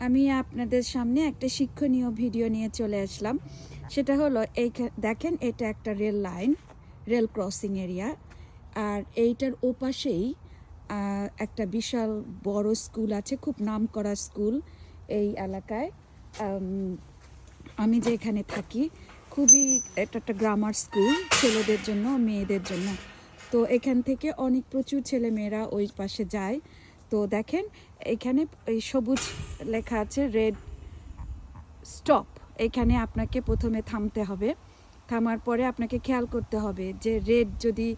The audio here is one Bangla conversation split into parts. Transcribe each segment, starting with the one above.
আমি আপনাদের সামনে একটা শিক্ষণীয় ভিডিও নিয়ে চলে আসলাম। সেটা হলো দেখেন, এটা একটা rail line, rail crossing area. আর এইটার ওপাশেই একটা বিশাল বড় স্কুল আছে, খুব নামকরা স্কুল এই এলাকায়। আমি যেখানে থাকি খুবই, এটা একটা গ্রামার স্কুল ছেলেদের জন্য, মেয়েদের জন্য। তো এখান থেকে প্রচুর ছেলে মেয়েরা ওই পাশে যায়। তো দেখেন এখানে এই সবুজ লেখা আছে রেড স্টপ। এখানে আপনাকে প্রথমে থামতে হবে। থামার পরে আপনাকে খেয়াল করতে হবে যে রেড যদি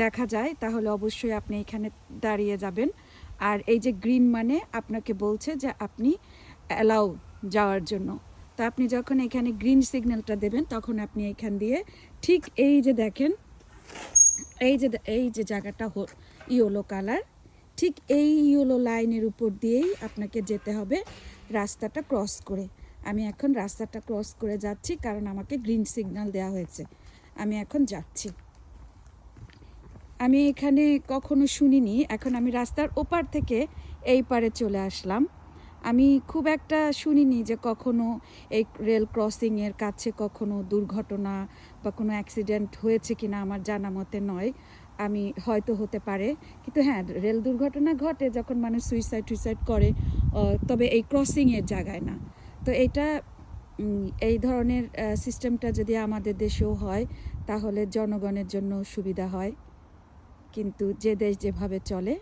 দেখা যায় তাহলে অবশ্যই আপনি এখানে দাঁড়িয়ে যাবেন। আর এই যে গ্রিন মানে আপনাকে বলছে যে আপনি অ্যালাউ যাওয়ার জন্য। তো আপনি যখন এখানে গ্রিন সিগন্যালটা দেবেন তখন আপনি এখান দিয়ে ঠিক এই যে দেখেন, এই যে জায়গাটা ইয়েলো কালার, ঠিক এই ইয়েলো লাইনের উপর দিয়েই আপনাকে যেতে হবে রাস্তাটা ক্রস করে। আমি এখন রাস্তাটা ক্রস করে যাচ্ছি কারণ আমাকে গ্রিন সিগন্যাল দেওয়া হয়েছে। আমি এখন যাচ্ছি। আমি এখানে কখনো শুনিনি, এখন আমি রাস্তার ওপার থেকে এই পারে চলে আসলাম। আমি খুব একটা শুনিনি যে কখনো এই রেল ক্রসিংয়ের কাছে কখনো দুর্ঘটনা বা কোনো অ্যাক্সিডেন্ট হয়েছে কিনা আমার জানা মতে নয়। আমি হয়তো হতে পারে, কিন্তু হ্যাঁ, রেল দুর্ঘটনা ঘটে যখন মানুষ সুইসাইড করে, তবে এই ক্রসিংয়ের জায়গায় না। তো এই ধরনের সিস্টেমটা যদি আমাদের দেশেও হয় তাহলে জনগণের জন্য সুবিধা হয়। কিন্তু যে দেশ যেভাবে চলে,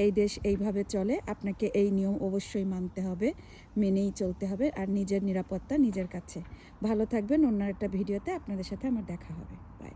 এই দেশ এইভাবে চলে, আপনাকে এই নিয়ম অবশ্যই মানতে হবে, মেনেই চলতে হবে। আর নিজের নিরাপত্তা নিজের কাছে। ভালো থাকবেন। অন্য একটা ভিডিওতে আপনাদের সাথে আমার দেখা হবে। বাই।